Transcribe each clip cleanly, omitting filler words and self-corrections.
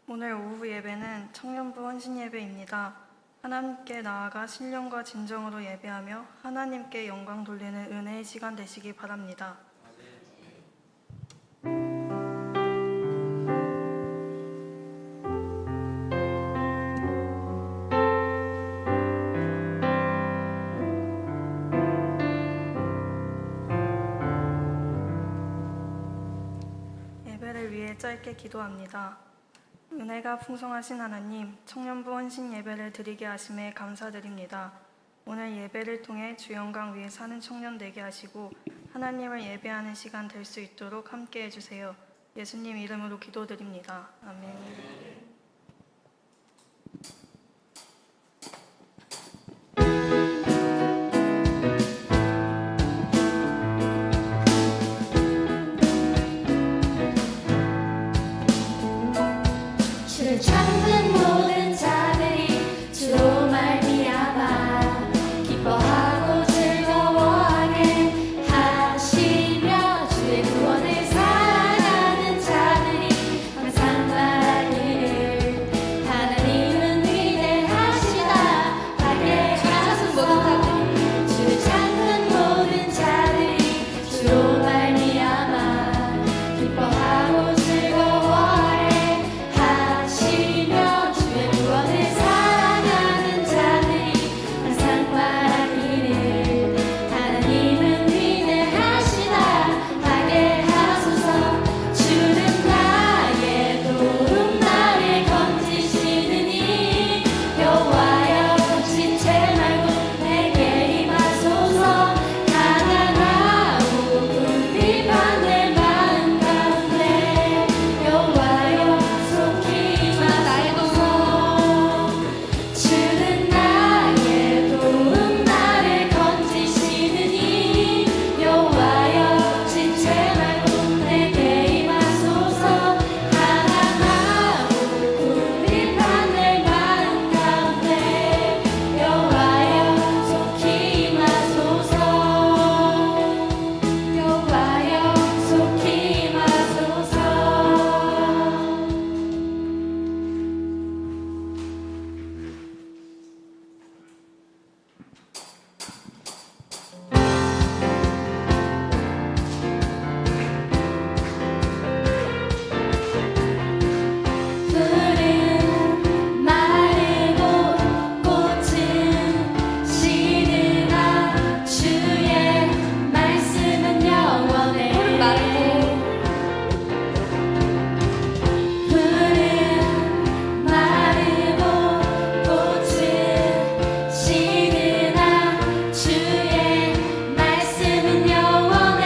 오늘 오후 예배는 청년부 헌신 예배입니다. 하나님께 나아가 신령과 진정으로 예배하며 하나님께 영광 돌리는 은혜의 시간 되시기 바랍니다. 예배를 위해 짧게 기도합니다. 은혜가 풍성하신 하나님, 청년부 헌신 예배를 드리게 하심에 감사드립니다. 오늘 예배를 통해 주 영광 위에 사는 청년 되게 하시고 하나님을 예배하는 시간 될 수 있도록 함께 해주세요. 예수님 이름으로 기도드립니다. 아멘. 주를 찾는 모든 자들이 주로 말미암아 기뻐하고 즐거워하게 하시며 주의 구원을 사랑하는 자들이 항상 말하기를 하나님은 위대하시다 하게 하소서. 주를 찾는 모든 자들이 주로 말미암아 기뻐하고 즐거워하게 하시며 주의 구원을 사랑하는 자들이 항상 말하기를 하나님은 위대하시다 하게 하소서. 주는 나의 도움 나를 건지시느니 여호와여 지체 말고 내게 임하소서. 가난하고 궁핍한 내 마음 가운데 여호와여 속히 임하소서. 주는 나의 도움 나를 건지시느니 여호와여 지체 말고 내게 임하소서. 가난하고 궁핍한 내 마음 가운데 여호와여 속히 임하소서. 여호와여 속히 임하소서. 푸른 마르고 꽃은 시드나 주의 말씀은 영원해. 푸른 마르고 꽃은 시드나 주의 말씀은 영원해.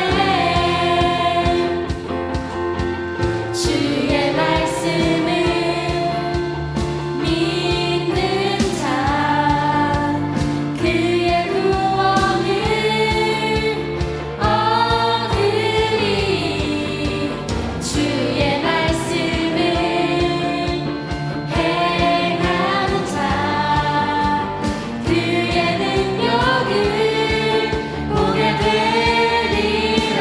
주의 말씀을 믿는 자 그의 구원을 얻으리. 주의 말씀을 행하는 자 그의 능력을 보게 되리라.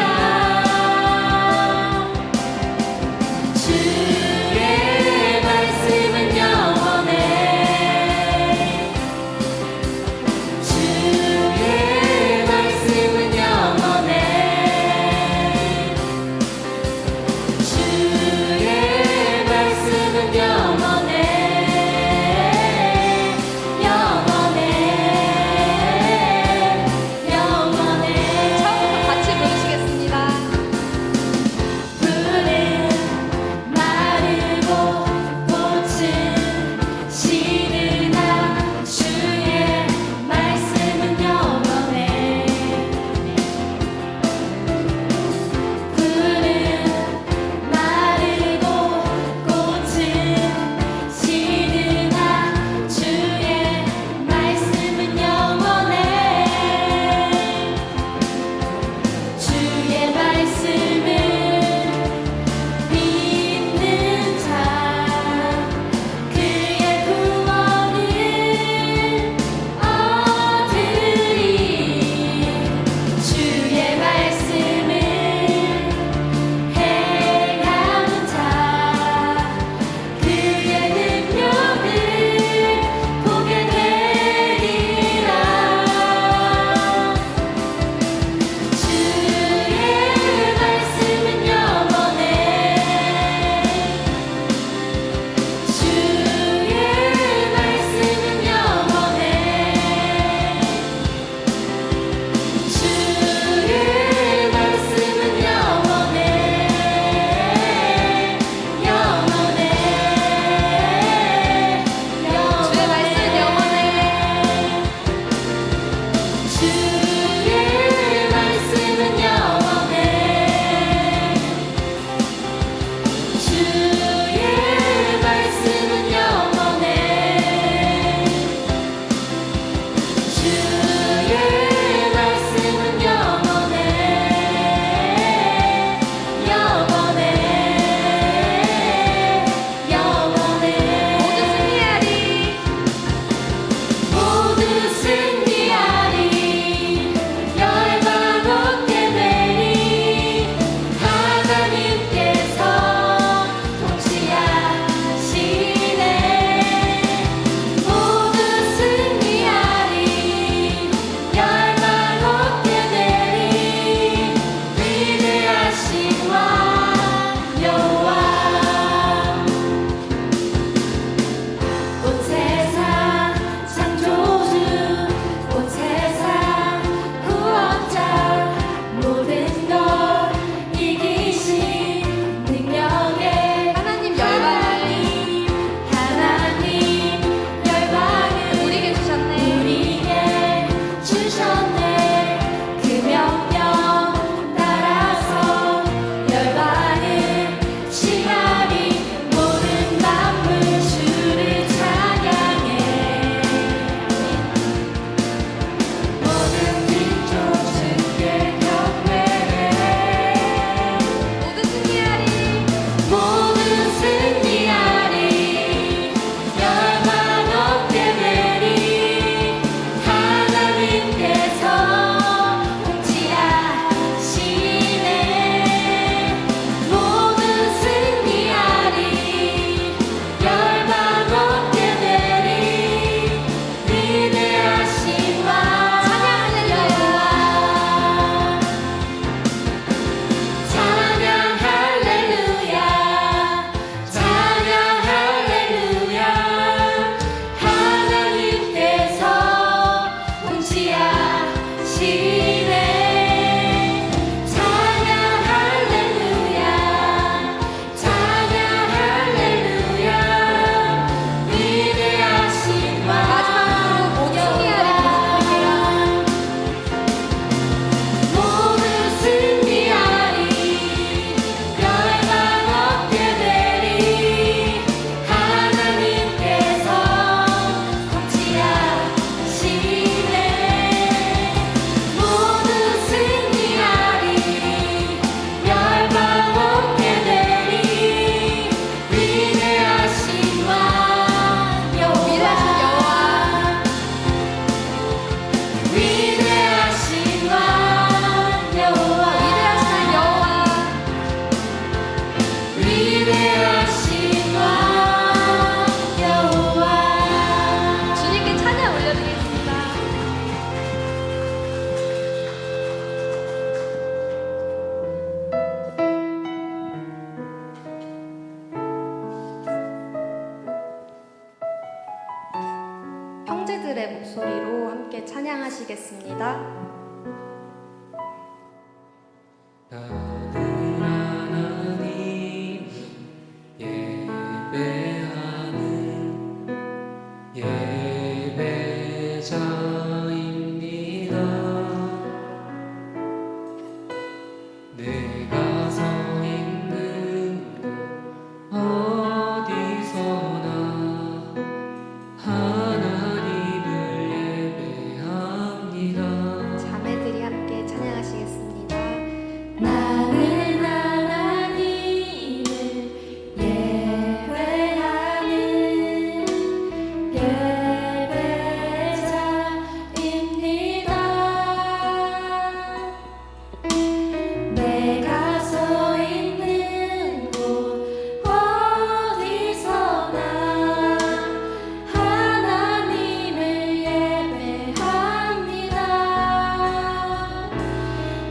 사람들의 목소리로 함께 찬양하시겠습니다. 나는 하나님 예배하는 예배자입니다. 내가 서 있는 곳 어디서나 하나님을 예배합니다. 자매들이 함께 찬양하시겠습니다. 나는 하나님을 예배하는 예배자입니다. 내가 서 있는 곳 어디서나 하나님을 예배합니다.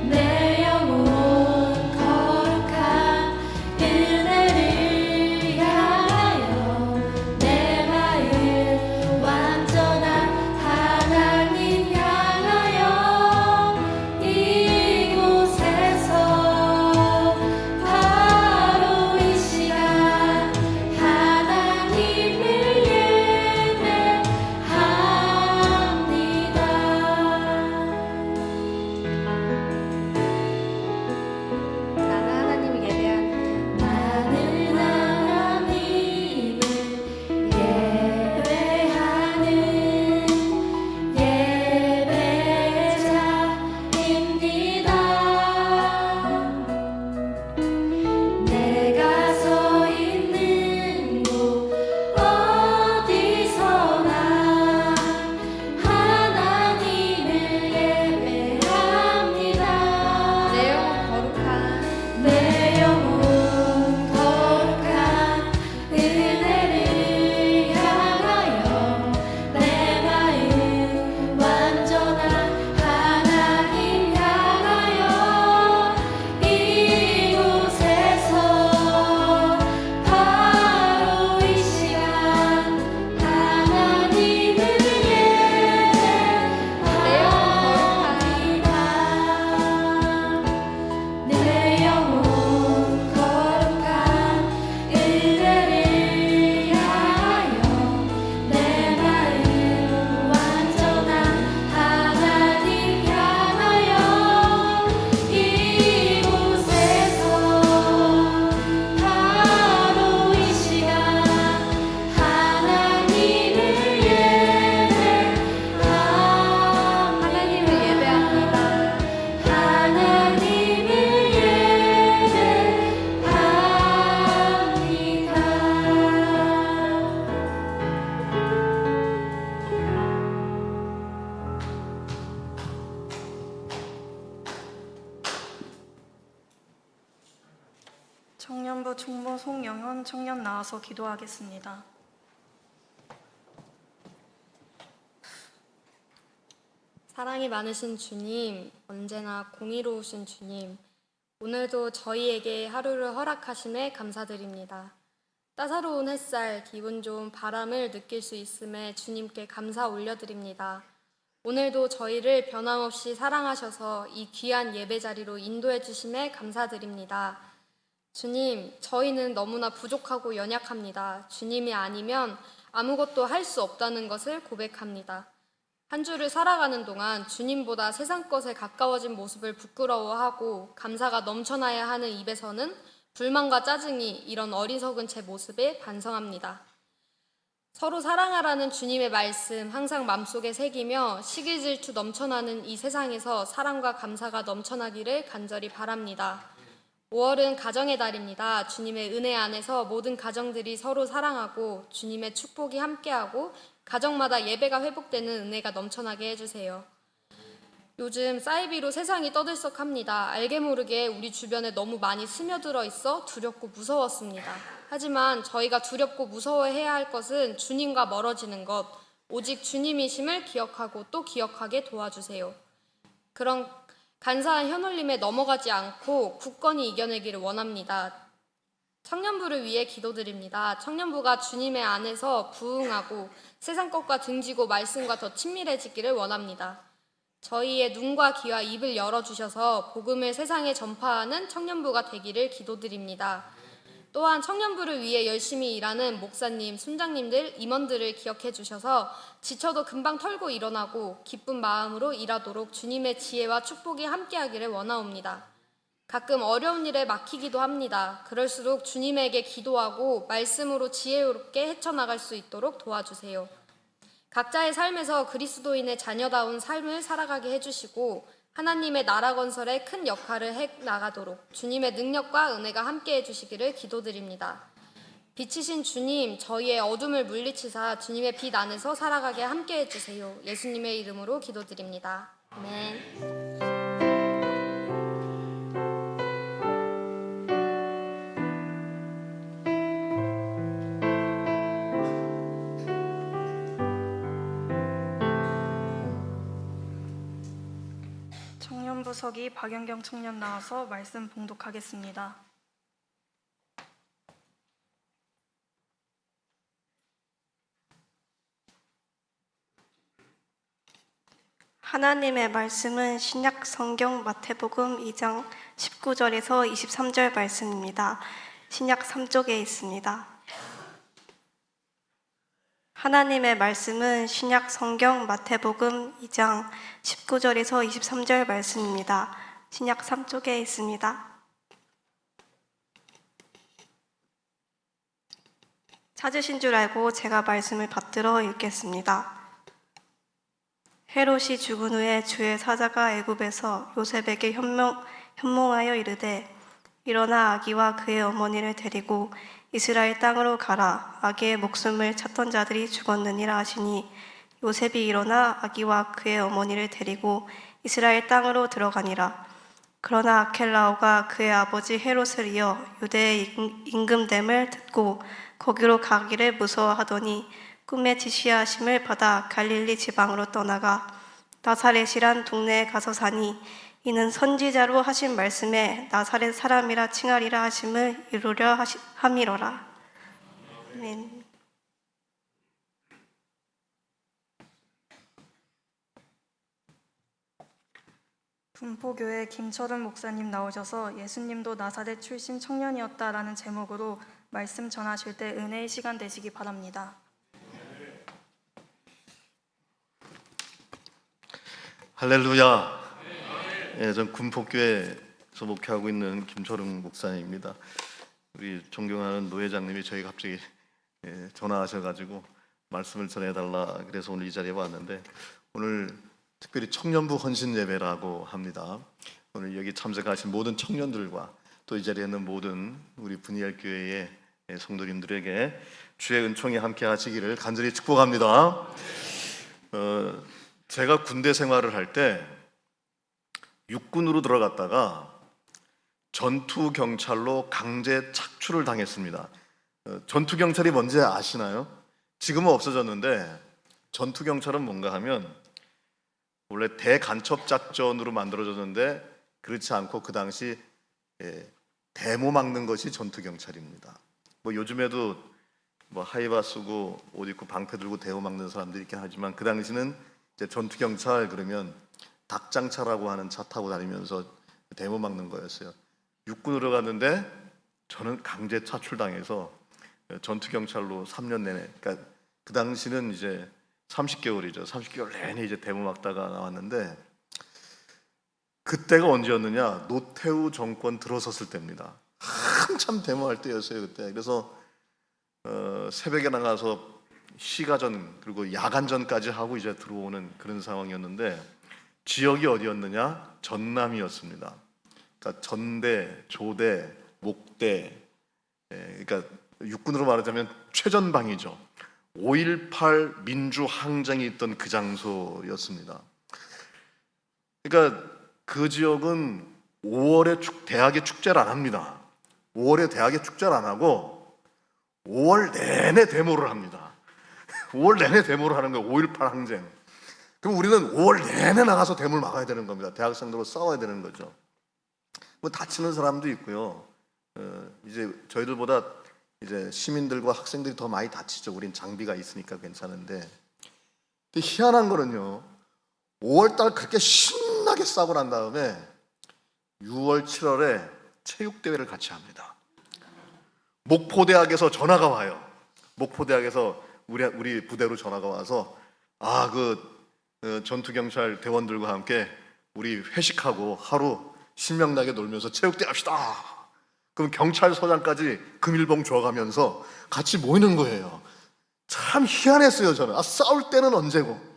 내 영혼 거룩한 은혜를 향하여 내 마음 완전한 하나님 향하여 이곳에서 바로 이 시간 하나님을 예배합니다. 나는 하나님을 예배하는 나는 하나님을 예배하는 예배자입니다. 내가 서 있는 곳 어디서나 하나님을 예배합니다. 내 영혼 거룩한 내 영혼 거룩한 은혜를 향하여 내 마음 완전한 하나님 향하여 이곳에서 바로 이 시간 하나님을 예배합니다. 내 영혼 거룩한 은혜를 향하여 내 마음 완전한 하나님 향하여 이곳에서 바로 이 시간 하나님을 예배합니다. 하나님을 예배합니다. 하나님을 청년부 총무 송영현 청년 나와서 기도하겠습니다. 사랑이 많으신 주님, 언제나 공의로우신 주님, 오늘도 저희에게 하루를 허락하심에 감사드립니다. 따사로운 햇살, 기분 좋은 바람을 느낄 수 있음에 주님께 감사 올려드립니다. 오늘도 저희를 변함없이 사랑하셔서 이 귀한 예배 자리로 인도해 주심에 감사드립니다. 주님, 저희는 너무나 부족하고 연약합니다. 주님이 아니면 아무것도 할 수 없다는 것을 고백합니다. 한 주를 살아가는 동안 주님보다 세상 것에 가까워진 모습을 부끄러워하고 감사가 넘쳐나야 하는 입에서는 불만과 짜증이 이런 어리석은 제 모습에 반성합니다. 서로 사랑하라는 주님의 말씀 항상 마음속에 새기며 시기 질투 넘쳐나는 이 세상에서 사랑과 감사가 넘쳐나기를 간절히 바랍니다. 5월은 가정의 달입니다. 주님의 은혜 안에서 모든 가정들이 서로 사랑하고 주님의 축복이 함께하고 가정마다 예배가 회복되는 은혜가 넘쳐나게 해주세요. 요즘 사이비로 세상이 떠들썩합니다. 알게 모르게 우리 주변에 너무 많이 스며들어 있어 두렵고 무서웠습니다. 하지만 저희가 두렵고 무서워해야 할 것은 주님과 멀어지는 것, 오직 주님이심을 기억하고 또 기억하게 도와주세요. 그런 간사한 현올림에 넘어가지 않고 굳건히 이겨내기를 원합니다. 청년부를 위해 기도드립니다. 청년부가 주님의 안에서 부흥하고 세상 것과 등지고 말씀과 더 친밀해지기를 원합니다. 저희의 눈과 귀와 입을 열어주셔서 복음을 세상에 전파하는 청년부가 되기를 기도드립니다. 또한 청년부를 위해 열심히 일하는 목사님, 순장님들, 임원들을 기억해 주셔서 지쳐도 금방 털고 일어나고 기쁜 마음으로 일하도록 주님의 지혜와 축복이 함께하기를 원하옵니다. 가끔 어려운 일에 막히기도 합니다. 그럴수록 주님에게 기도하고 말씀으로 지혜롭게 헤쳐나갈 수 있도록 도와주세요. 각자의 삶에서 그리스도인의 자녀다운 삶을 살아가게 해주시고 하나님의 나라 건설에 큰 역할을 해나가도록 주님의 능력과 은혜가 함께해 주시기를 기도드립니다. 빛이신 주님, 저희의 어둠을 물리치사 주님의 빛 안에서 살아가게 함께해 주세요. 예수님의 이름으로 기도드립니다. 아멘. 청년부석이 박연경 청년 나와서 말씀 봉독하겠습니다. 하나님의 말씀은 신약 성경 마태복음 2장 19절에서 23절 말씀입니다. 신약 3쪽에 있습니다. 하나님의 말씀은 신약 성경 마태복음 2장 19절에서 23절 말씀입니다. 신약 3쪽에 있습니다. 찾으신 줄 알고 제가 말씀을 받들어 읽겠습니다. 헤롯이 죽은 후에 주의 사자가 애굽에서 요셉에게 현몽하여 이르되 일어나 아기와 그의 어머니를 데리고 이스라엘 땅으로 가라. 아기의 목숨을 찾던 자들이 죽었느니라 하시니 요셉이 일어나 아기와 그의 어머니를 데리고 이스라엘 땅으로 들어가니라. 그러나 아켈라오가 그의 아버지 헤롯을 이어 유대의 임금됨을 듣고 거기로 가기를 무서워하더니 꿈에 지시하심을 받아 갈릴리 지방으로 떠나가 나사렛이란 동네에 가서 사니 이는 선지자로 하신 말씀에 나사렛 사람이라 칭하리라 하심을 이루려 함이로라. 아멘. 분포교회 김철은 목사님 나오셔서 예수님도 나사렛 출신 청년이었다라는 제목으로 말씀 전하실 때 은혜의 시간 되시기 바랍니다. 할렐루야. 예, 전 군포교회에서 목회하고 있는 김철웅 목사님입니다. 우리 존경하는 노 회장님이 저희 갑자기 전화하셔가지고 말씀을 전해달라 그래서 오늘 이 자리에 왔는데, 오늘 특별히 청년부 헌신 예배라고 합니다. 오늘 여기 참석하신 모든 청년들과 또 이 자리에 있는 모든 우리 분이엘 교회의 성도님들에게 주의 은총이 함께 하시기를 간절히 축복합니다. 제가 군대 생활을 할 때 육군으로 들어갔다가 전투 경찰로 강제 착출을 당했습니다. 전투 경찰이 뭔지 아시나요? 지금은 없어졌는데 전투 경찰은 뭔가 하면 원래 대간첩 작전으로 만들어졌는데 그렇지 않고 그 당시 데모 막는 것이 전투 경찰입니다. 뭐 요즘에도 뭐 하이바 쓰고 옷 입고 방패 들고 데모 막는 사람들이 있긴 하지만 그 당시는 이제 전투 경찰 그러면 닭장차라고 하는 차 타고 다니면서 데모 막는 거였어요. 육군으로 갔는데 저는 강제 차출당해서 전투 경찰로 3년 내내, 그러니까 그 당시는 이제 30개월이죠. 30개월 내내 이제 데모 막다가 나왔는데, 그때가 언제였느냐? 노태우 정권 들어섰을 때입니다. 한참 데모할 때였어요 그때. 그래서 새벽에 나가서 시가전 그리고 야간전까지 하고 이제 들어오는 그런 상황이었는데, 지역이 어디였느냐? 전남이었습니다. 그러니까 전대, 조대, 목대, 그러니까 육군으로 말하자면 최전방이죠. 5.18 민주항쟁이 있던 그 장소였습니다. 그러니까 그 지역은 5월에 대학에 축제를 안 합니다. 5월에 대학에 축제를 안 하고 5월 내내 데모를 합니다. 5월 내내 데모를 하는 거예요. 5.18 항쟁. 그럼 우리는 5월 내내 나가서 데모를 막아야 되는 겁니다. 대학생들로 싸워야 되는 거죠. 뭐 다치는 사람도 있고요. 이제 저희들보다 이제 시민들과 학생들이 더 많이 다치죠. 우린 장비가 있으니까 괜찮은데. 근데 희한한 거는요. 5월달 그렇게 신나게 싸고 난 다음에 6월, 7월에 체육대회를 같이 합니다. 목포대학에서 전화가 와요. 목포대학에서 우리 부대로 전화가 와서 전투경찰 대원들과 함께 우리 회식하고 하루 신명나게 놀면서 체육대회 합시다. 그럼 경찰서장까지 금일봉 줘가면서 같이 모이는 거예요. 참 희한했어요. 저는 싸울 때는 언제고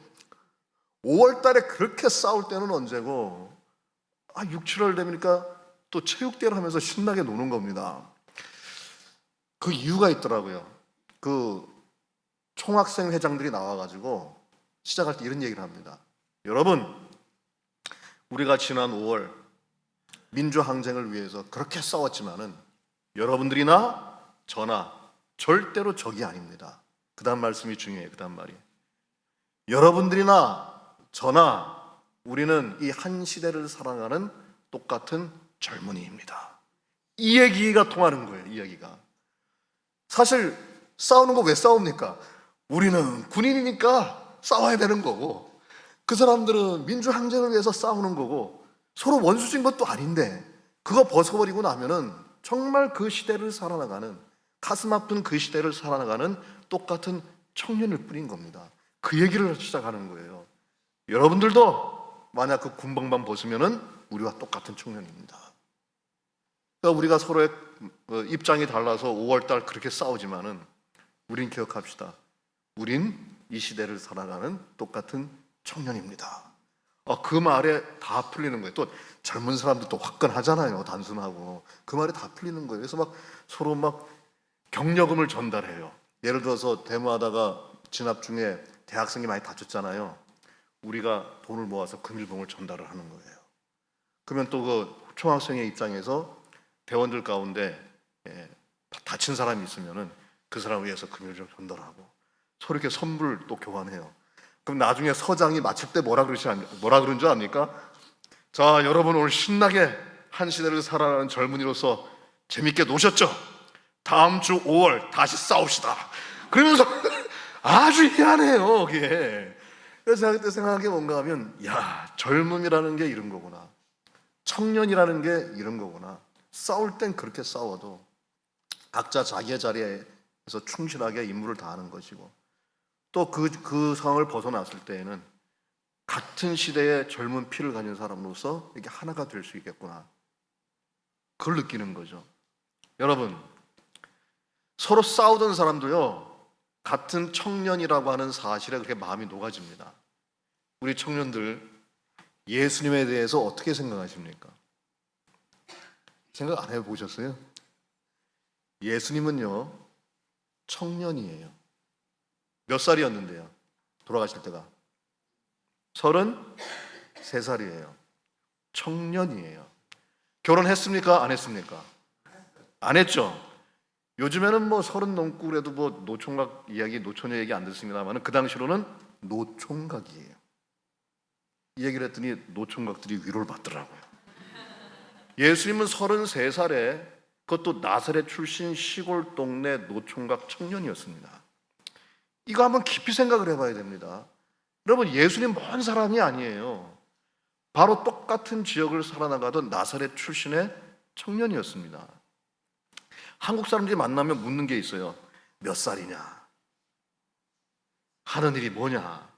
5월 달에 그렇게 싸울 때는 언제고 6, 7월 되니까 또 체육대회를 하면서 신나게 노는 겁니다. 그 이유가 있더라고요. 그 총학생 회장들이 나와가지고 시작할 때 이런 얘기를 합니다. 여러분, 우리가 지난 5월 민주항쟁을 위해서 그렇게 싸웠지만은 여러분들이나 저나 절대로 적이 아닙니다. 그 다음 말씀이 중요해요. 그 다음 말이. 여러분들이나 저나 우리는 이 한 시대를 살아가는 똑같은 젊은이입니다. 이 얘기가 통하는 거예요. 이 얘기가. 사실 싸우는 거 왜 싸웁니까? 우리는 군인이니까 싸워야 되는 거고 그 사람들은 민주항쟁을 위해서 싸우는 거고 서로 원수진 것도 아닌데 그거 벗어버리고 나면은 정말 그 시대를 살아나가는 가슴 아픈 그 시대를 살아나가는 똑같은 청년일 뿐인 겁니다. 그 얘기를 시작하는 거예요. 여러분들도 만약 그 군복만 벗으면은 우리와 똑같은 청년입니다. 그러니까 우리가 서로의 입장이 달라서 5월달 그렇게 싸우지만은 우린 기억합시다. 우린 이 시대를 살아가는 똑같은 청년입니다. 그 말에 다 풀리는 거예요. 또 젊은 사람들 또 화끈하잖아요. 단순하고 그 말에 다 풀리는 거예요. 그래서 막 서로 막 격려금을 전달해요. 예를 들어서 데모하다가 진압 중에 대학생이 많이 다쳤잖아요. 우리가 돈을 모아서 금일봉을 전달을 하는 거예요. 그러면 또 그 총학생의 입장에서 대원들 가운데 다친 사람이 있으면은 그 사람을 위해서 금일봉을 전달하고 서로 이렇게 선물 또 교환해요. 그럼 나중에 서장이 마칠 때 뭐라 그런 줄 압니까? 자, 여러분 오늘 신나게 한 시대를 살아가는 젊은이로서 재밌게 노셨죠? 다음 주 5월 다시 싸웁시다. 그러면서 아주 희한해요, 그게. 그래서 제가 그때 생각한 게 뭔가 하면, 젊음이라는 게 이런 거구나. 청년이라는 게 이런 거구나. 싸울 땐 그렇게 싸워도 각자 자기의 자리에서 충실하게 임무를 다하는 것이고 또 그 상황을 벗어났을 때에는 같은 시대의 젊은 피를 가진 사람으로서 이렇게 하나가 될 수 있겠구나. 그걸 느끼는 거죠. 여러분, 서로 싸우던 사람도요, 같은 청년이라고 하는 사실에 그렇게 마음이 녹아집니다. 우리 청년들, 예수님에 대해서 어떻게 생각하십니까? 생각 안 해보셨어요? 예수님은요, 청년이에요. 몇 살이었는데요? 돌아가실 때가 33살이에요. 청년이에요. 결혼했습니까? 안 했습니까? 안 했죠. 요즘에는 뭐 30 넘고 그래도 뭐 노총각 이야기, 노처녀 얘기 안 듣습니다만 그 당시로는 노총각이에요. 이 얘기를 했더니 노총각들이 위로를 받더라고요. 예수님은 33살에 그것도 나사렛 출신 시골 동네 노총각 청년이었습니다. 이거 한번 깊이 생각을 해봐야 됩니다. 여러분, 예수님 먼 사람이 아니에요. 바로 똑같은 지역을 살아나가던 나사렛 출신의 청년이었습니다. 한국 사람들이 만나면 묻는 게 있어요. 몇 살이냐? 하는 일이 뭐냐?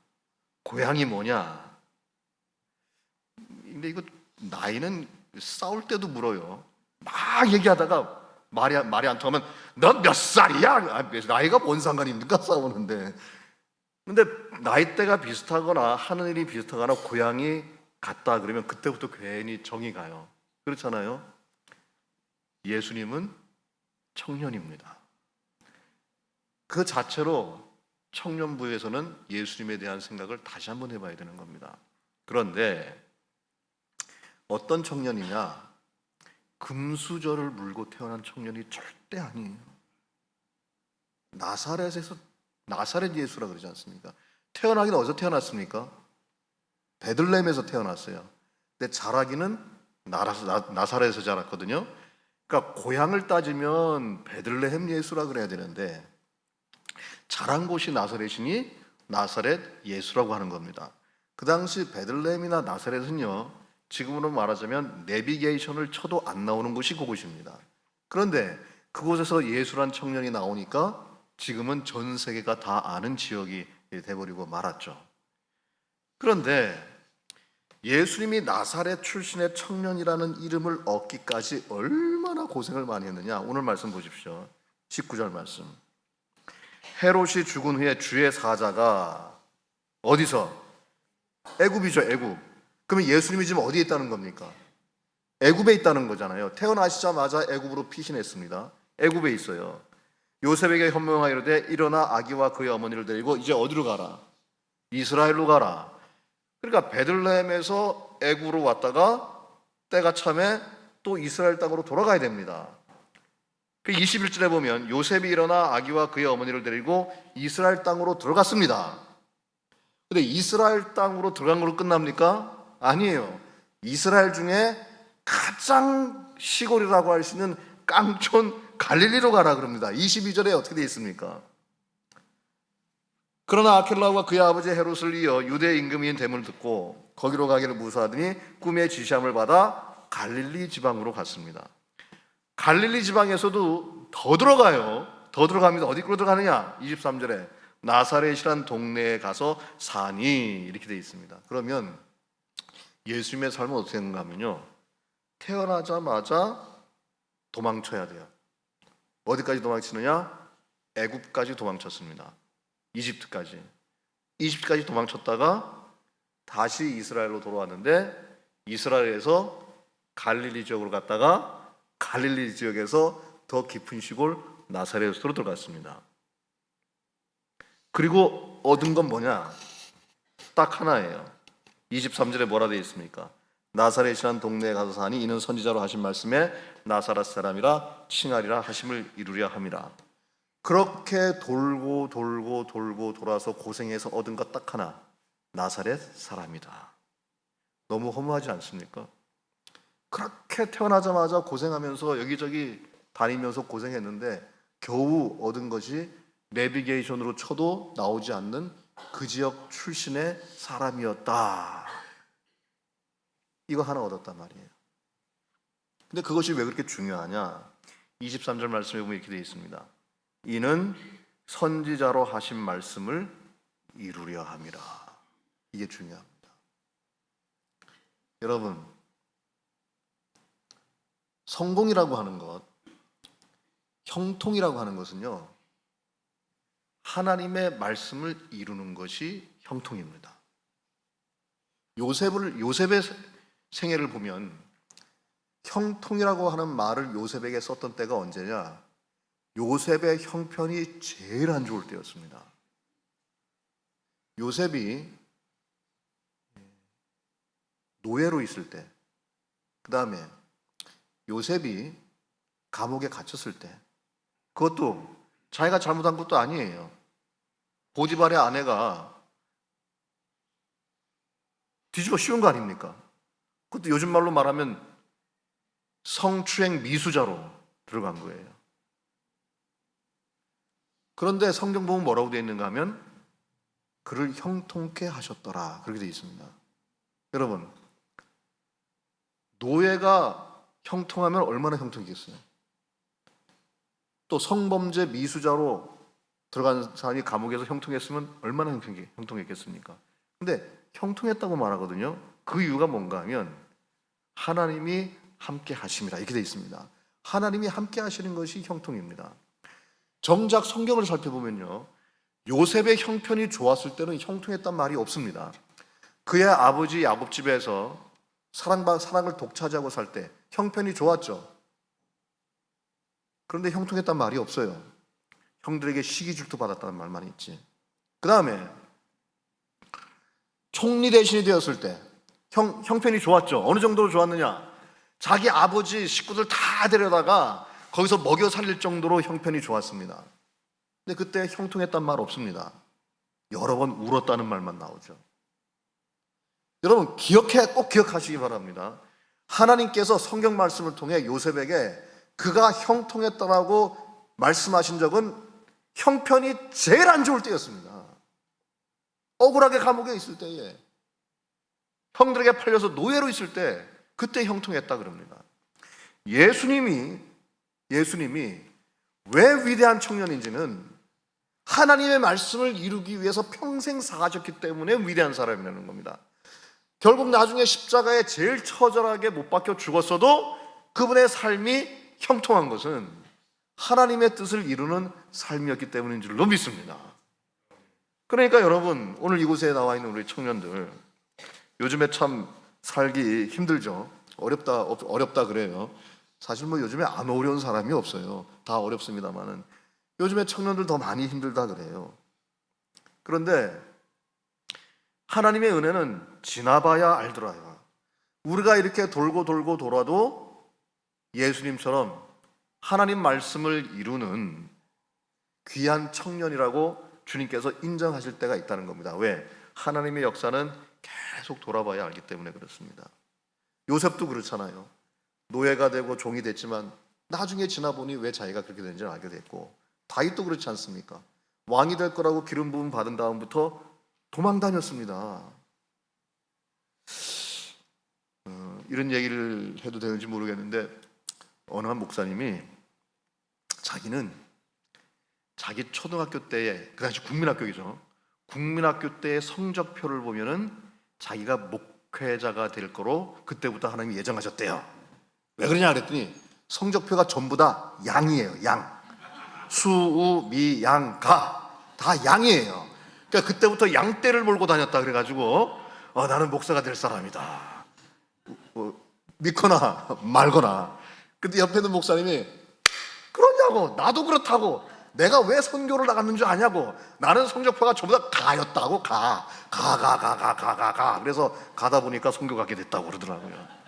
고향이 뭐냐? 근데 이거 나이는 싸울 때도 물어요. 막 얘기하다가 말이 안 통하면 넌 몇 살이야? 나이가 뭔 상관입니까? 싸우는데. 근데 나이대가 비슷하거나 하는 일이 비슷하거나 고향이 같다 그러면 그때부터 괜히 정이 가요. 그렇잖아요. 예수님은 청년입니다. 그 자체로 청년부에서는 예수님에 대한 생각을 다시 한번 해봐야 되는 겁니다. 그런데 어떤 청년이냐? 금수저를 물고 태어난 청년이 절대 아니에요. 나사렛 예수라 그러지 않습니까? 태어나기는 어디서 태어났습니까? 베들레헴에서 태어났어요. 근데 자라기는 나사렛에서 자랐거든요. 그러니까 고향을 따지면 베들레헴 예수라 그래야 되는데 자란 곳이 나사렛이니 나사렛 예수라고 하는 겁니다. 그 당시 베들레헴이나 나사렛은요, 지금으로 말하자면 내비게이션을 쳐도 안 나오는 곳이 그곳입니다. 그런데 그곳에서 예수란 청년이 나오니까 지금은 전 세계가 다 아는 지역이 돼버리고 말았죠. 그런데 예수님이 나사렛 출신의 청년이라는 이름을 얻기까지 얼마나 고생을 많이 했느냐. 오늘 말씀 보십시오. 19절 말씀. 헤롯이 죽은 후에 주의 사자가 어디서? 애굽이죠, 애굽. 그러면 예수님이 지금 어디에 있다는 겁니까? 애굽에 있다는 거잖아요. 태어나시자마자 애굽으로 피신했습니다. 애굽에 있어요. 요셉에게 현명하이르되 일어나 아기와 그의 어머니를 데리고 이제 어디로 가라? 이스라엘로 가라. 그러니까 베들레헴에서 애굽으로 왔다가 때가 참에 또 이스라엘 땅으로 돌아가야 됩니다. 그 21절에 보면 요셉이 일어나 아기와 그의 어머니를 데리고 이스라엘 땅으로 들어갔습니다. 근데 이스라엘 땅으로 들어간 걸로 끝납니까? 아니에요. 이스라엘 중에 가장 시골이라고 할 수 있는 깡촌 갈릴리로 가라 그럽니다. 22절에 어떻게 되어 있습니까? 그러나 아켈라와 그의 아버지 헤롯을 이어 유대 임금인 됨을 듣고 거기로 가기를 무사하더니 꿈의 지시함을 받아 갈릴리 지방으로 갔습니다. 갈릴리 지방에서도 더 들어가요. 더 들어갑니다. 어디로 들어가느냐? 23절에 나사렛이란 동네에 가서 사니 이렇게 되어 있습니다. 그러면 예수님의 삶은 어떻게 되는가 하면요, 태어나자마자 도망쳐야 돼요. 어디까지 도망치느냐? 애굽까지 도망쳤습니다. 이집트까지 도망쳤다가 다시 이스라엘로 돌아왔는데 이스라엘에서 갈릴리 지역으로 갔다가 갈릴리 지역에서 더 깊은 시골 나사렛으로 들어갔습니다. 그리고 얻은 건 뭐냐? 딱 하나예요. 23절에 뭐라 되어 있습니까? 나사렛이라는 동네에 가서 사니 이는 선지자로 하신 말씀에 나사렛 사람이라 칭하리라 하심을 이루려 함이라. 그렇게 돌고 돌아서 고생해서 얻은 것 딱 하나, 나사렛 사람이다. 너무 허무하지 않습니까? 그렇게 태어나자마자 고생하면서 여기저기 다니면서 고생했는데 겨우 얻은 것이 내비게이션으로 쳐도 나오지 않는 그 지역 출신의 사람이었다. 이거 하나 얻었단 말이에요. 근데 그것이 왜 그렇게 중요하냐? 23절 말씀에 보면 이렇게 되어 있습니다. 이는 선지자로 하신 말씀을 이루려 함이라. 이게 중요합니다. 여러분, 성공이라고 하는 것, 형통이라고 하는 것은요, 하나님의 말씀을 이루는 것이 형통입니다. 요셉의 생애를 보면 형통이라고 하는 말을 요셉에게 썼던 때가 언제냐? 요셉의 형편이 제일 안 좋을 때였습니다. 요셉이 노예로 있을 때, 그 다음에 요셉이 감옥에 갇혔을 때, 그것도 자기가 잘못한 것도 아니에요. 보디발의 아내가 뒤집어 씌운 거 아닙니까? 그것도 요즘 말로 말하면 성추행 미수자로 들어간 거예요. 그런데 성경 보면 뭐라고 되어 있는가 하면 그를 형통케 하셨더라, 그렇게 되어 있습니다. 여러분, 노예가 형통하면 얼마나 형통이겠어요? 또 성범죄 미수자로 들어간 사람이 감옥에서 형통했으면 얼마나 형통했겠습니까? 근데 형통했다고 말하거든요. 그 이유가 뭔가 하면 하나님이 함께 하심이라 이렇게 되어 있습니다. 하나님이 함께 하시는 것이 형통입니다. 정작 성경을 살펴보면요, 요셉의 형편이 좋았을 때는 형통했단 말이 없습니다. 그의 아버지 야곱 집에서 사랑을 독차지하고 살 때 형편이 좋았죠. 그런데 형통했단 말이 없어요. 형들에게 시기 질투 받았다는 말만 있지. 그 다음에 총리 대신이 되었을 때 형편이 좋았죠. 어느 정도로 좋았느냐? 자기 아버지 식구들 다 데려다가 거기서 먹여 살릴 정도로 형편이 좋았습니다. 근데 그때 형통했단 말 없습니다. 여러 번 울었다는 말만 나오죠. 여러분, 꼭 기억하시기 바랍니다. 하나님께서 성경 말씀을 통해 요셉에게 그가 형통했다라고 말씀하신 적은 형편이 제일 안 좋을 때였습니다. 억울하게 감옥에 있을 때에, 형들에게 팔려서 노예로 있을 때, 그때 형통했다 그럽니다. 예수님이 왜 위대한 청년인지는 하나님의 말씀을 이루기 위해서 평생 사셨기 때문에 위대한 사람이라는 겁니다. 결국 나중에 십자가에 제일 처절하게 못 박혀 죽었어도 그분의 삶이 형통한 것은 하나님의 뜻을 이루는 삶이었기 때문인 줄로 믿습니다. 그러니까 여러분, 오늘 이곳에 나와 있는 우리 청년들, 요즘에 참 살기 힘들죠. 어렵다 그래요. 사실 뭐 요즘에 안 어려운 사람이 없어요. 다 어렵습니다만은 요즘에 청년들 더 많이 힘들다 그래요. 그런데 하나님의 은혜는 지나봐야 알더라요. 우리가 이렇게 돌고 돌아도 예수님처럼 하나님 말씀을 이루는 귀한 청년이라고 주님께서 인정하실 때가 있다는 겁니다. 왜? 하나님의 역사는 계속 돌아봐야 알기 때문에 그렇습니다. 요셉도 그렇잖아요. 노예가 되고 종이 됐지만 나중에 지나보니 왜 자기가 그렇게 된지를 알게 됐고, 다윗도 그렇지 않습니까? 왕이 될 거라고 기름 부음 받은 다음부터 도망 다녔습니다. 이런 얘기를 해도 되는지 모르겠는데, 어느 한 목사님이 자기는 자기 초등학교 때에, 그 당시 국민학교이죠, 국민학교 때의 성적표를 보면은 자기가 목회자가 될 거로 그때부터 하나님이 예정하셨대요. 왜 그러냐 그랬더니 성적표가 전부 다 양이에요. 양. 수, 우, 미, 양, 가. 다 양이에요. 그러니까 그때부터 양떼를 몰고 다녔다 그래가지고 나는 목사가 될 사람이다. 믿거나 말거나. 근데 옆에 있는 목사님이 그러냐고, 나도 그렇다고, 내가 왜 선교를 나갔는 줄 아냐고, 나는 성적표가 전부 다 가였다고. 가. 그래서 가다 보니까 선교 가게 됐다고 그러더라고요.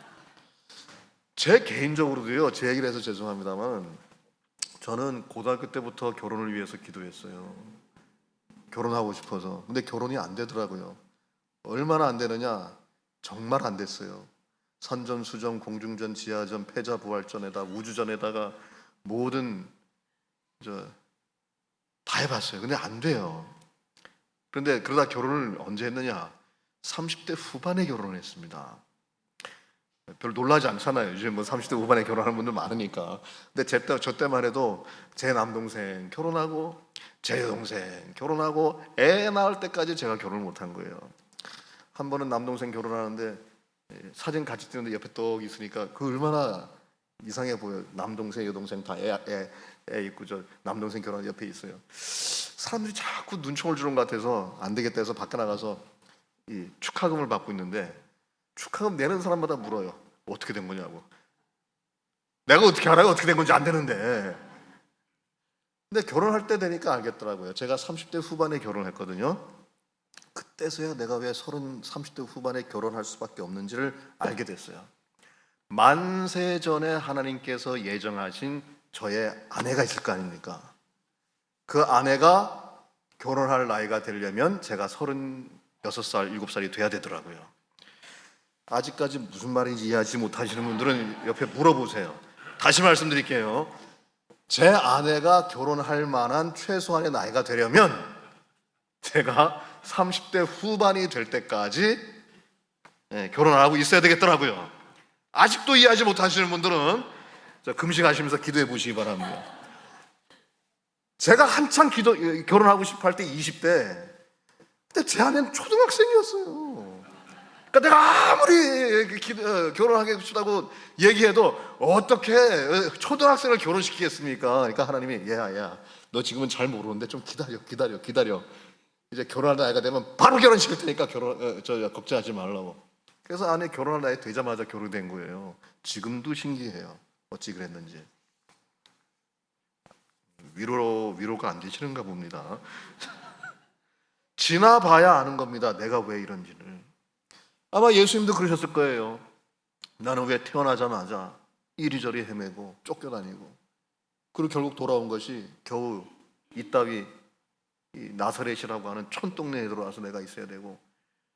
제 개인적으로도요, 제 얘기를 해서 죄송합니다만, 저는 고등학교 때부터 결혼을 위해서 기도했어요. 결혼하고 싶어서. 근데 결혼이 안 되더라고요. 얼마나 안 되느냐? 정말 안 됐어요. 선전수전, 공중전, 지하전, 패자부활전에다 우주전에다가 모든 다 해봤어요. 근데 안 돼요. 그런데 그러다 결혼을 언제 했느냐? 30대 후반에 결혼을 했습니다. 별로 놀라지 않잖아요. 요즘 뭐 30대 후반에 결혼하는 분들 많으니까. 근데 저 때만 해도 제 남동생 결혼하고 제 여동생 결혼하고 애 낳을 때까지 제가 결혼을 못한 거예요. 한 번은 남동생 결혼하는데 사진 같이 찍는데 옆에 떡 있으니까 그 얼마나 이상해 보여요. 남동생 여동생 다 애 있고 저 남동생 결혼 옆에 있어요. 사람들이 자꾸 눈총을 주는 것 같아서 안 되겠다 해서 밖에 나가서 이 축하금을 받고 있는데, 축하금 내는 사람마다 물어요. 어떻게 된 거냐고. 내가 어떻게 알아요? 어떻게 된 건지 안 되는데. 근데 결혼할 때 되니까 알겠더라고요. 제가 30대 후반에 결혼했거든요. 그때서야 내가 왜 30대 후반에 결혼할 수밖에 없는지를 알게 됐어요. 만세 전에 하나님께서 예정하신 저의 아내가 있을 거 아닙니까? 그 아내가 결혼할 나이가 되려면 제가 36살, 7살이 돼야 되더라고요. 아직까지 무슨 말인지 이해하지 못하시는 분들은 옆에 물어보세요. 다시 말씀드릴게요. 제 아내가 결혼할 만한 최소한의 나이가 되려면 제가 30대 후반이 될 때까지 결혼을 하고 있어야 되겠더라고요. 아직도 이해하지 못하시는 분들은 금식하시면서 기도해 보시기 바랍니다. 제가 한창 결혼하고 싶어 할 때 20대, 근데 제 아내는 초등학생이었어요. 그러니까 내가 아무리 결혼하고 싶다고 얘기해도 어떻게 초등학생을 결혼시키겠습니까? 그러니까 하나님이 야, 너 지금은 잘 모르는데 좀 기다려. 이제 결혼할 나이가 되면 바로 결혼시킬 테니까 걱정하지 말라고. 그래서 아내 결혼할 나이 되자마자 결혼된 거예요. 지금도 신기해요. 어찌 그랬는지. 위로가 안 되시는가 봅니다. 지나봐야 아는 겁니다. 내가 왜 이런지를. 아마 예수님도 그러셨을 거예요. 나는 왜 태어나자마자 이리저리 헤매고 쫓겨다니고, 그리고 결국 돌아온 것이 겨우 이따위 이 나사렛이라고 하는 촌동네에 들어와서 내가 있어야 되고,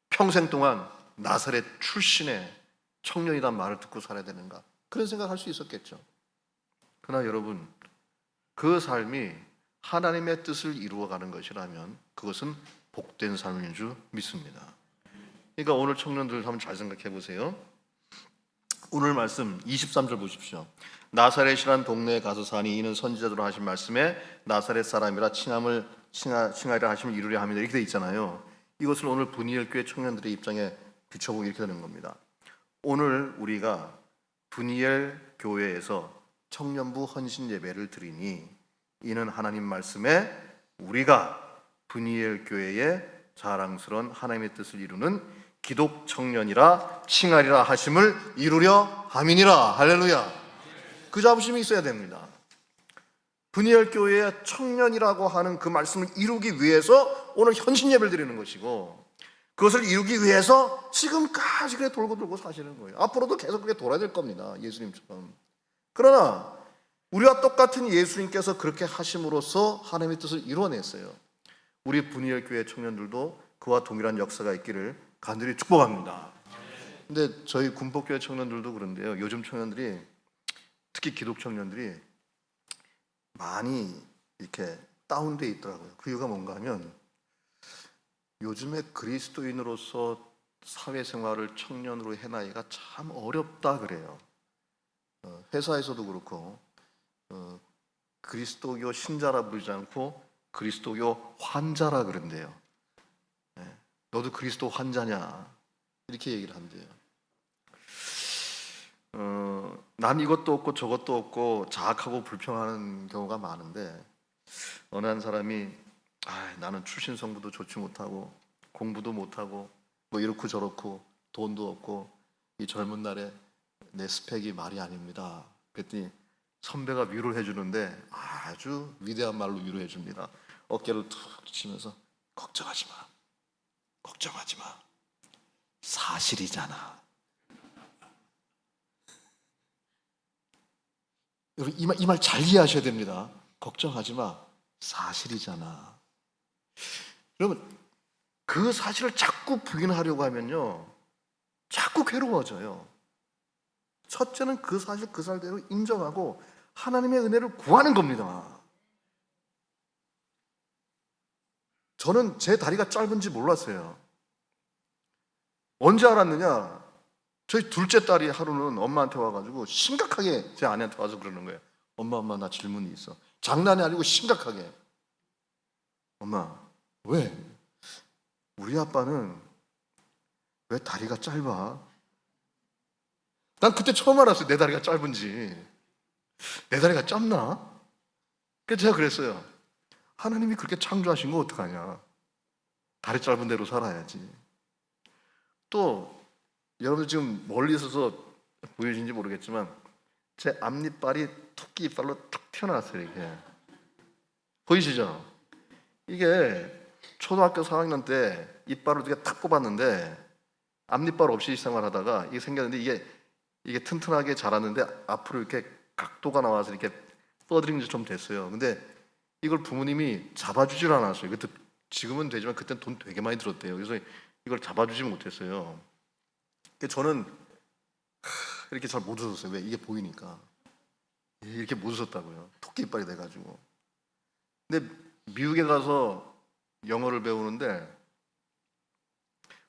평생 동안 나사렛 출신의 청년이란 말을 듣고 살아야 되는가, 그런 생각할 수 있었겠죠. 그러나 여러분, 그 삶이 하나님의 뜻을 이루어가는 것이라면 그것은 복된 삶인 줄 믿습니다. 그러니까 오늘 청년들 한번 잘 생각해 보세요. 오늘 말씀 23절 보십시오. 나사렛이란 동네에 가서 사니 이는 선지자들로 하신 말씀에 나사렛 사람이라 칭하리라 하심을 이루려 합니다. 이렇게 돼 있잖아요. 이것을 오늘 분이엘 교회 청년들의 입장에 비춰보면 이렇게 되는 겁니다. 오늘 우리가 분이엘 교회에서 청년부 헌신 예배를 드리니 이는 하나님 말씀에 우리가 분이엘 교회의 자랑스러운 하나님의 뜻을 이루는 기독 청년이라 칭하리라 하심을 이루려 함이니라. 할렐루야. 그 자부심이 있어야 됩니다. 분이엘 교회의 청년이라고 하는 그 말씀을 이루기 위해서 오늘 헌신 예배를 드리는 것이고, 그것을 이루기 위해서 지금까지 그래 돌고 사시는 거예요. 앞으로도 계속 그렇게 돌아야 될 겁니다. 예수님처럼. 그러나 우리와 똑같은 예수님께서 그렇게 하심으로써 하나님의 뜻을 이루어냈어요. 우리 분이엘 교회 청년들도 그와 동일한 역사가 있기를 간절히 축복합니다. 근데 저희 군복교회 청년들도 그런데요, 요즘 청년들이, 특히 기독 청년들이 많이 이렇게 다운돼 있더라고요. 그 이유가 뭔가 하면 요즘에 그리스도인으로서 사회생활을 청년으로 해나기가 참 어렵다 그래요. 회사에서도 그렇고 그리스도교 신자라 부르지 않고 그리스도교 환자라 그런대요. 너도 그리스도 환자냐 이렇게 얘기를 한대요. 난 이것도 없고 저것도 없고 자학하고 불평하는 경우가 많은데, 어느 한 사람이 나는 출신 성부도 좋지 못하고 공부도 못하고 뭐 이렇고 저렇고 돈도 없고 이 젊은 날에 내 스펙이 말이 아닙니다. 그랬더니 선배가 위로를 해주는데 아주 위대한 말로 위로해 줍니다. 어깨를 툭 치면서 걱정하지 마. 사실이잖아. 여러분 이 말 잘 이해하셔야 됩니다. 걱정하지 마. 사실이잖아. 여러분 그 사실을 자꾸 부인하려고 하면요, 자꾸 괴로워져요. 첫째는 그 사실 그 살대로 인정하고 하나님의 은혜를 구하는 겁니다. 저는 제 다리가 짧은지 몰랐어요. 언제 알았느냐? 저희 둘째 딸이 하루는 엄마한테 와가지고 심각하게 제 아내한테 와서 그러는 거예요. 엄마 나 질문이 있어. 장난이 아니고 심각하게. 엄마 왜? 우리 아빠는 왜 다리가 짧아? 난 그때 처음 알았어요. 내 다리가 짧은지. 내 다리가 짧나? 그래서 제가 그랬어요. 하나님이 그렇게 창조하신 거 어떡하냐? 다리 짧은 대로 살아야지. 또 여러분 지금 멀리 있어서 보여지는지 모르겠지만 제 앞니빨이 토끼 이빨로 탁 튀어나왔어요. 이게 보이시죠? 이게 초등학교 4학년 때 이빨을 이렇게 탁 뽑았는데 앞니빨 없이 생활하다가 이게 생겼는데 이게 튼튼하게 자랐는데 앞으로 이렇게 각도가 나와서 이렇게 뻗어진 지 좀 됐어요. 근데 이걸 부모님이 잡아주질 않았어요. 그때 지금은 되지만 그때는 돈 되게 많이 들었대요. 그래서 이걸 잡아주지 못했어요. 저는 이렇게 잘 못 웃었어요. 왜? 이게 보이니까. 이렇게 못 웃었다고요. 토끼 이빨이 돼가지고. 근데 미국에 가서 영어를 배우는데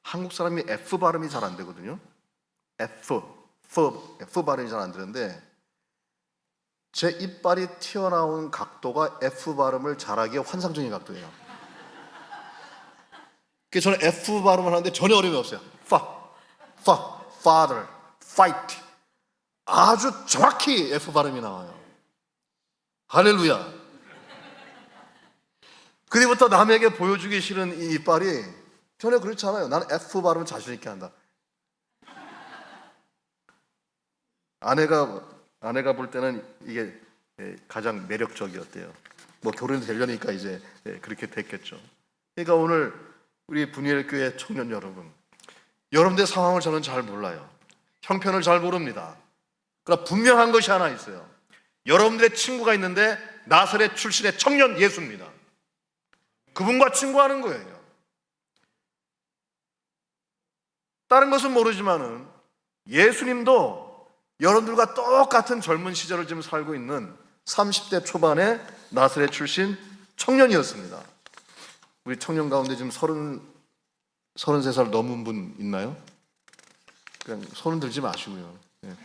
한국 사람이 F 발음이 잘 안 되거든요. F 발음이 잘 안 되는데 제 이빨이 튀어나온 각도가 F 발음을 잘하기에 환상적인 각도예요. 그래서 저는 F 발음을 하는데 전혀 어려움이 없어요. father, fight. 아주 정확히 F 발음이 나와요. 할렐루야. 그뒤부터 남에게 보여주기 싫은 이 이빨이 전혀 그렇지 않아요. 나는 F 발음을 자신 있게 한다. 아내가 볼 때는 이게 가장 매력적이었대요. 뭐 결혼이 되려니까 이제 그렇게 됐겠죠. 그러니까 오늘 우리 분이엘 교회 청년 여러분들의 상황을 저는 잘 몰라요. 형편을 잘 모릅니다. 그러나 분명한 것이 하나 있어요. 여러분들의 친구가 있는데 나사렛 출신의 청년 예수입니다. 그분과 친구하는 거예요. 다른 것은 모르지만은 예수님도 여러분들과 똑같은 젊은 시절을 지금 살고 있는 30대 초반에 나사렛 출신 청년이었습니다. 우리 청년 가운데 지금 33살 넘은 분 있나요? 그냥 손은 들지 마시고요. 예.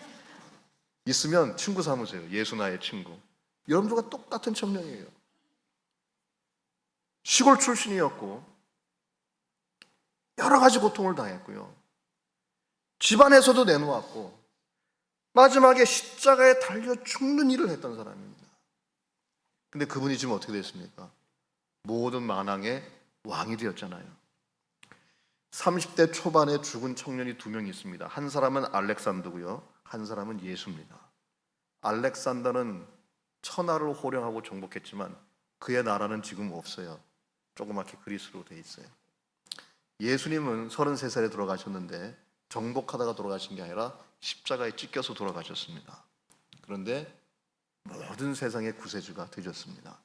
있으면 친구 삼으세요. 예수 나의 친구. 여러분들과 똑같은 청년이에요. 시골 출신이었고 여러 가지 고통을 당했고요. 집안에서도 내놓았고 마지막에 십자가에 달려 죽는 일을 했던 사람입니다. 근데 그분이 지금 어떻게 됐습니까? 모든 만왕의 왕이 되었잖아요. 30대 초반에 죽은 청년이 2명 있습니다. 한 사람은 알렉산더고요, 한 사람은 예수입니다. 알렉산더는 천하를 호령하고 정복했지만 그의 나라는 지금 없어요. 조그맣게 그리스로 돼 있어요. 예수님은 33살에 돌아가셨는데 정복하다가 돌아가신 게 아니라 십자가에 찢겨서 돌아가셨습니다. 그런데 모든 세상의 구세주가 되셨습니다.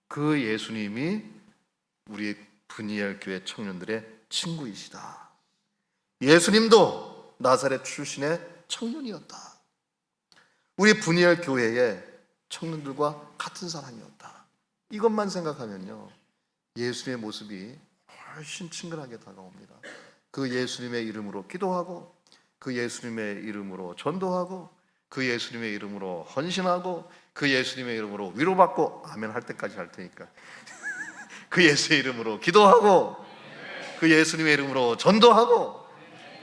그 예수님이 우리 브니엘 교회 청년들의 친구이시다. 예수님도 나사렛 출신의 청년이었다. 우리 브니엘 교회의 청년들과 같은 사람이었다. 이것만 생각하면요, 예수님의 모습이 훨씬 친근하게 다가옵니다. 그 예수님의 이름으로 기도하고, 그 예수님의 이름으로 전도하고, 그 예수님의 이름으로 헌신하고, 그 예수님의 이름으로 위로받고, 아멘 할 때까지 할 테니까 그 예수의 이름으로 기도하고, 그 예수님의 이름으로 전도하고,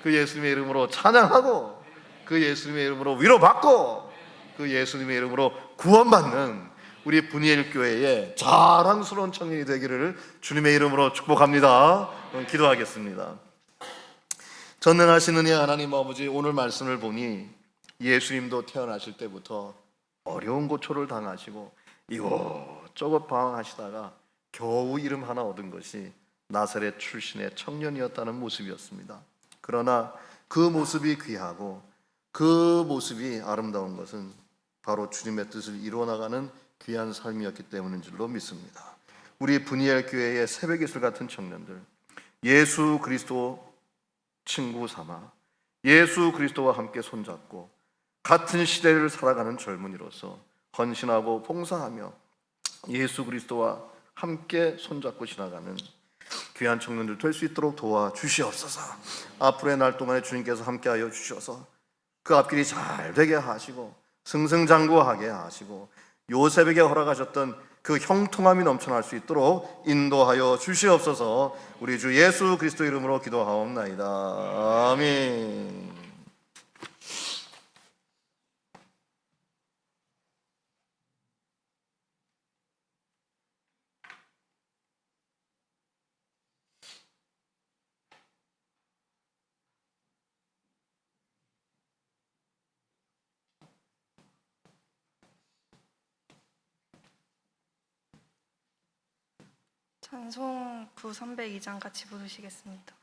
그 예수님의 이름으로 찬양하고, 그 예수님의 이름으로 위로받고, 그 예수님의 이름으로 구원받는 우리 브니엘 교회의 자랑스러운 청년이 되기를 주님의 이름으로 축복합니다. 기도하겠습니다. 전능하신 은혜 하나님 아버지, 오늘 말씀을 보니 예수님도 태어나실 때부터 어려운 고초를 당하시고 이곳저곳 방황하시다가 겨우 이름 하나 얻은 것이 나사렛 출신의 청년이었다는 모습이었습니다. 그러나 그 모습이 귀하고 그 모습이 아름다운 것은 바로 주님의 뜻을 이루어나가는 귀한 삶이었기 때문인 줄로 믿습니다. 우리 브니엘 교회의 새벽이슬 같은 청년들, 예수 그리스도 친구 삼아 예수 그리스도와 함께 손잡고 같은 시대를 살아가는 젊은이로서 헌신하고 봉사하며 예수 그리스도와 함께 손잡고 지나가는 귀한 청년들 될 수 있도록 도와주시옵소서. 앞으로의 날 동안에 주님께서 함께하여 주셔서 그 앞길이 잘 되게 하시고 승승장구하게 하시고 요셉에게 허락하셨던 그 형통함이 넘쳐날 수 있도록 인도하여 주시옵소서. 우리 주 예수 그리스도 이름으로 기도하옵나이다. 아멘. 찬송 9 302장 같이 부르시겠습니다.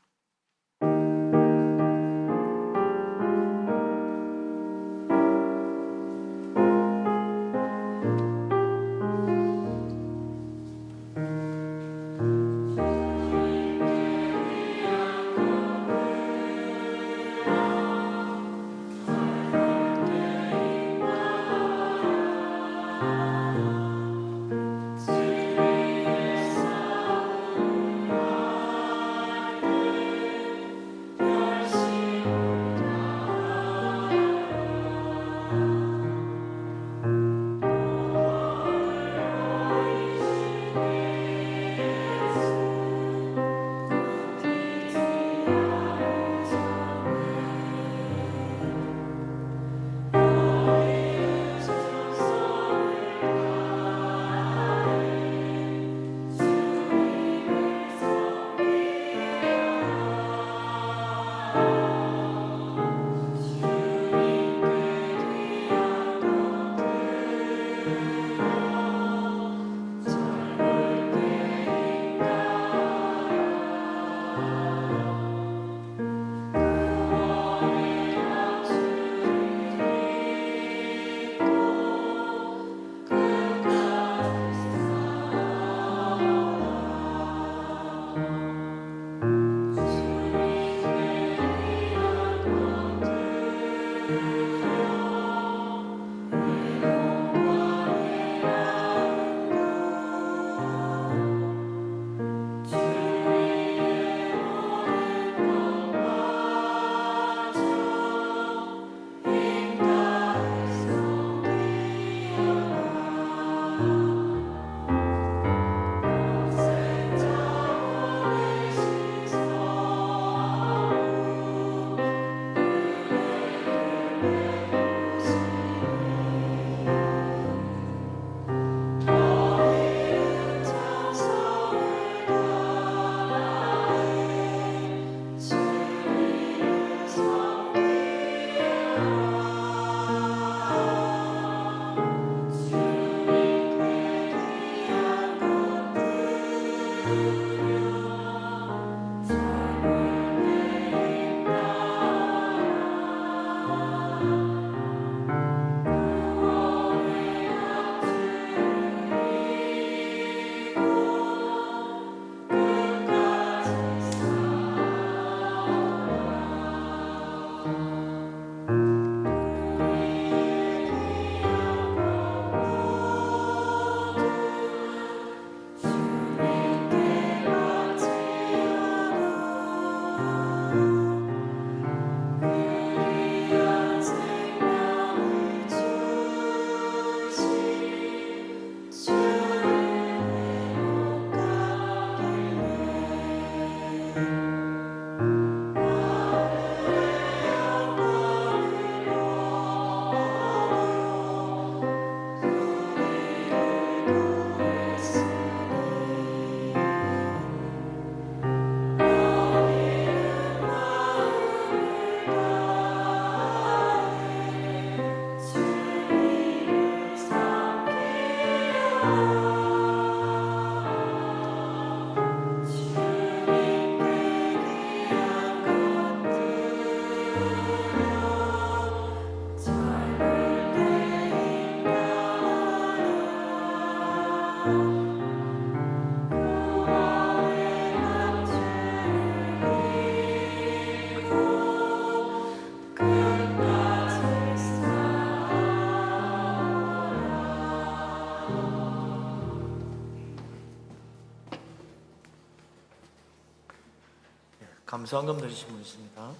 감사원금 드리신 분 있습니다.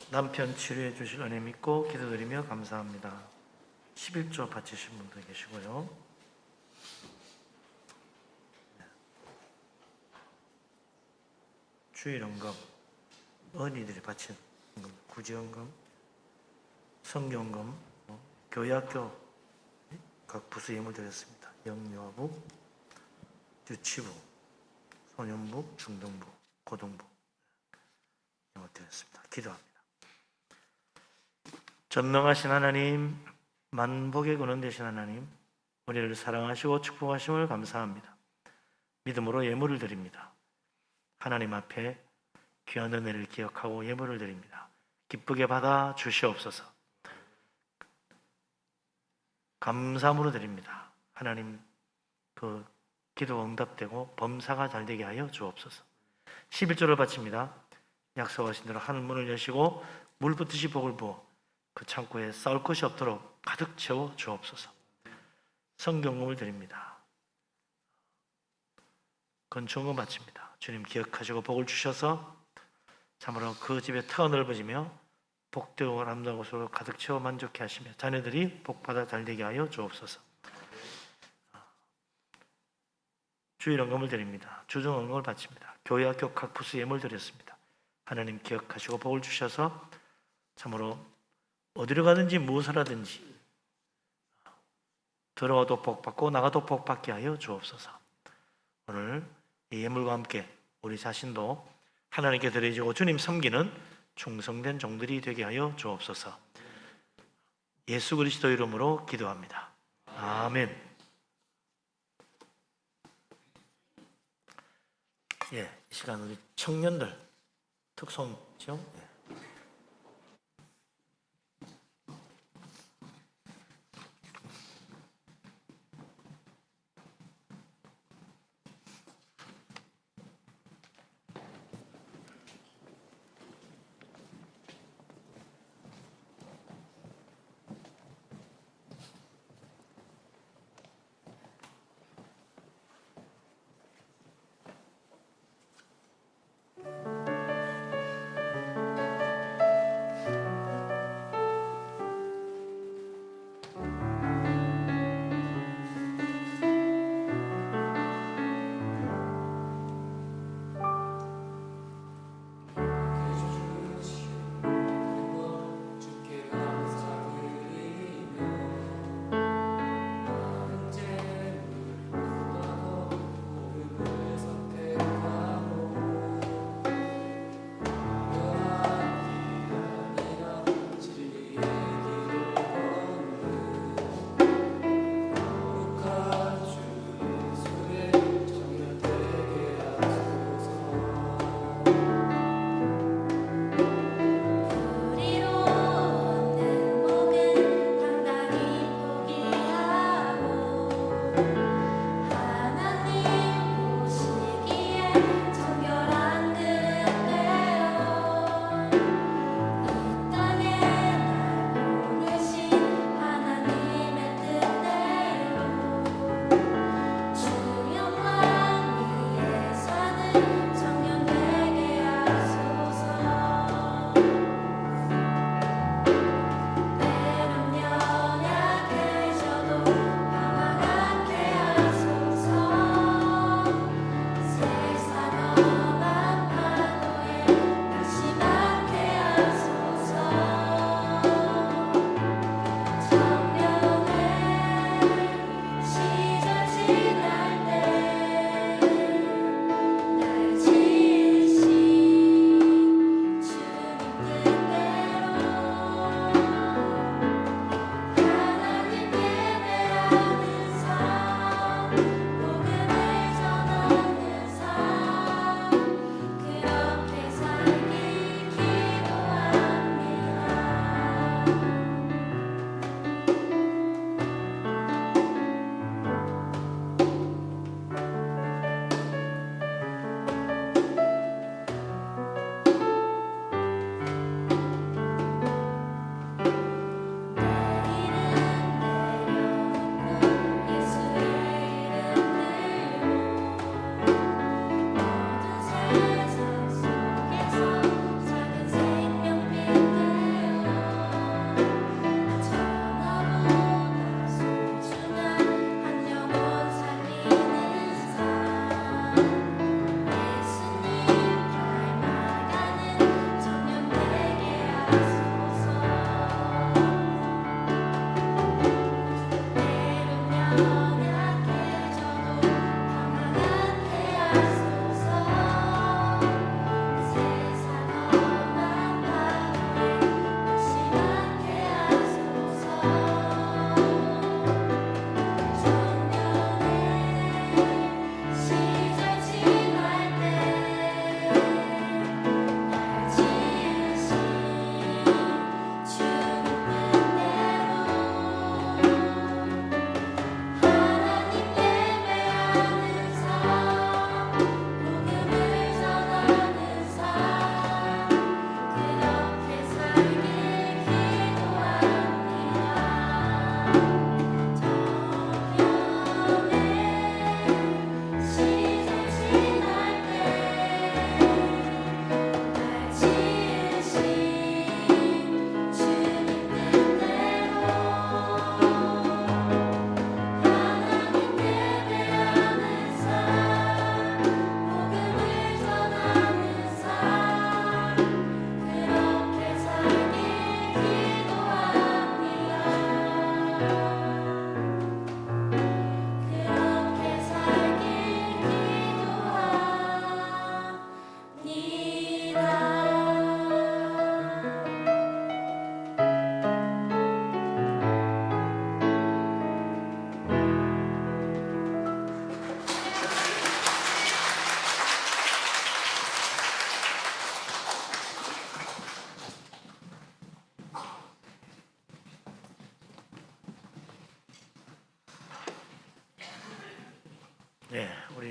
남편 치료해 주실 은혜 믿고 기도드리며 감사합니다. 11조 바치신 분도 계시고요. 주일원금, 어린이들이 바친 헌금, 구제원금, 성경금, 교회학교 각 부서 예물 드렸습니다. 영유아부, 유치부, 소년부, 중등부, 고등부 예물 드렸습니다. 기도합니다. 전능하신 하나님, 만복의 근원 되신 하나님, 우리를 사랑하시고 축복하심을 감사합니다. 믿음으로 예물을 드립니다. 하나님 앞에 귀한 은혜를 기억하고 예물을 드립니다. 기쁘게 받아 주시옵소서. 감사함으로 드립니다. 하나님, 그 기도 응답되고 범사가 잘 되게 하여 주옵소서. 11조를 바칩니다. 약속하신 대로 하늘 문을 여시고 물 붓듯이 복을 부어 그 창고에 쌓을 것이 없도록 가득 채워 주옵소서. 성경금을 드립니다. 건축금 바칩니다. 주님 기억하시고 복을 주셔서 참으로 그 집의 터가 넓어지며 복되고 아름다운 것으로 가득 채워 만족해 하시며 자녀들이 복받아 잘되게 하여 주옵소서. 주일원금을 드립니다. 주정원금을 바칩니다. 교회학교 각 부서 예물 드렸습니다. 하나님 기억하시고 복을 주셔서 참으로 어디로 가든지 무엇을 하든지 들어와도 복받고 나가도 복받게 하여 주옵소서. 오늘 이 예물과 함께 우리 자신도 하나님께 드려지고 주님 섬기는 충성된 종들이 되게 하여 주옵소서. 예수 그리스도 이름으로 기도합니다. 아멘. 이 시간 우리 청년들 특송죠.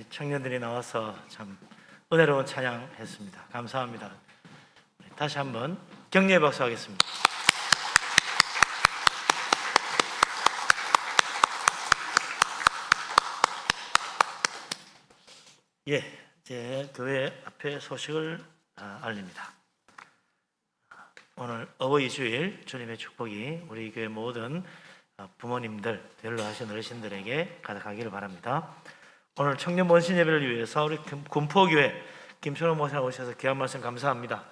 우리 청년들이 나와서 참 은혜로운 찬양했습니다. 감사합니다. 다시 한번 격려의 박수 하겠습니다. 예, 이제 교회 앞에 소식을 알립니다. 오늘 어버이 주일 주님의 축복이 우리 교회 모든 부모님들, 연로하신 어르신들에게 가득하기를 바랍니다. 오늘 청년 번신 예배를 위해서 우리 군포교회 김철호 목사 오셔서 귀한 말씀 감사합니다.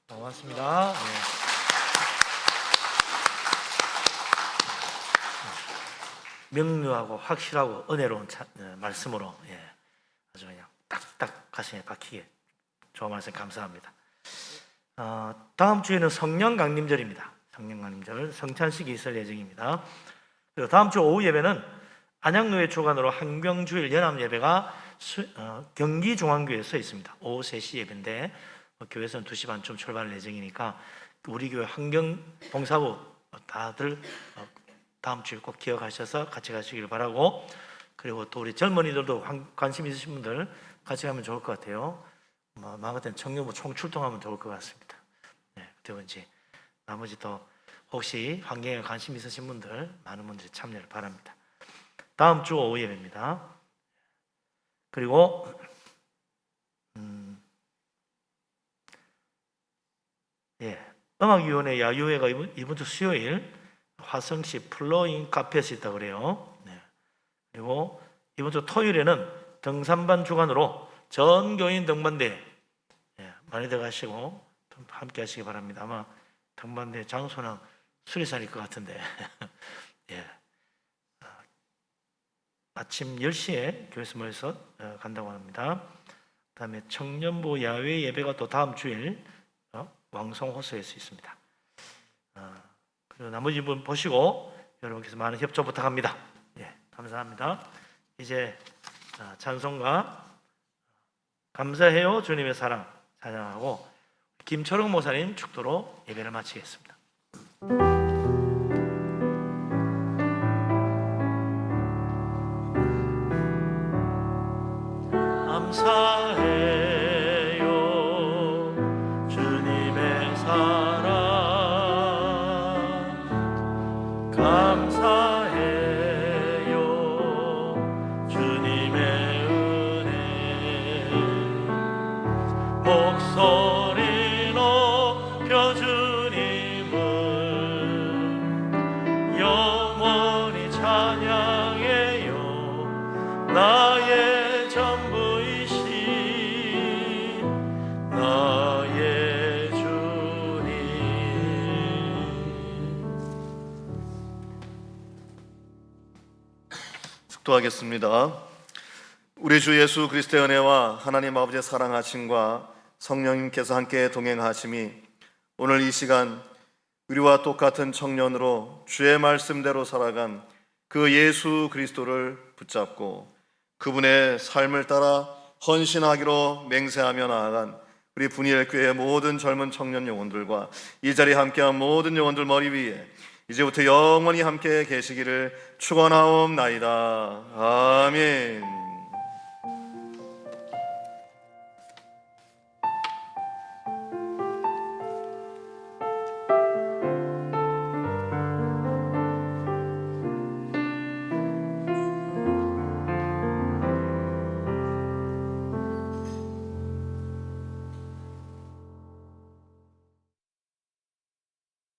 고맙습니다. 네. 명료하고 확실하고 은혜로운 말씀으로 아주 그냥 딱딱 가슴에 박히게 좋은 말씀 감사합니다. 다음 주에는 성령 강림절입니다. 성령 강림절 성찬식이 있을 예정입니다. 그리고 다음 주 오후 예배는 안양교회 주관으로 한경주일 연합 예배가 경기중앙교회에서 있습니다. 오후 3시 예배인데 교회에서는 2시 반쯤 출발 예정이니까 우리 교회 환경 봉사부 다들 다음 주에 꼭 기억하셔서 같이 가시길 바라고, 그리고 또 우리 젊은이들도 관심 있으신 분들 같이 가면 좋을 것 같아요. 마음같은 청년부 총출동하면 좋을 것 같습니다. 네, 그리고 이제 나머지 또 혹시 환경에 관심 있으신 분들 많은 분들이 참여를 바랍니다. 다음 주 오후 예배입니다. 그리고 음악위원회 야유회가 이번 주 수요일 화성시 플로잉 카페에서 있다고 그래요. 네. 그리고 이번 주 토요일에는 등산반 주관으로 전 교인 등반대 많이들 가시고 함께 하시기 바랍니다. 아마 등반대 장소는 수리산일 것 같은데 아침 10시에 교회에서 모여서 간다고 합니다. 그 다음에 청년부 야외 예배가 또 다음 주일 왕성호수에서 있습니다. 그리고 나머지 분 보시고 여러분께서 많은 협조 부탁합니다. 감사합니다. 이제 찬송가 감사해요 주님의 사랑 찬양하고 김철웅 목사님 축도로 예배를 마치겠습니다. 감사해요 주님의 사랑 감사해요 주님의 은혜 목소리 높여 주님을 영원히 찬양해요 나의 전부이신 나의 주님. 축도하겠습니다. 우리 주 예수 그리스도의 은혜와 하나님 아버지의 사랑하심과 성령님께서 함께 동행하심이 오늘 이 시간 우리와 똑같은 청년으로 주의 말씀대로 살아간 그 예수 그리스도를 붙잡고 그분의 삶을 따라 헌신하기로 맹세하며 나아간 우리 분이엘교회의 모든 젊은 청년 영혼들과 이 자리에 함께한 모든 영혼들 머리 위에 이제부터 영원히 함께 계시기를 축원하옵나이다. 아멘.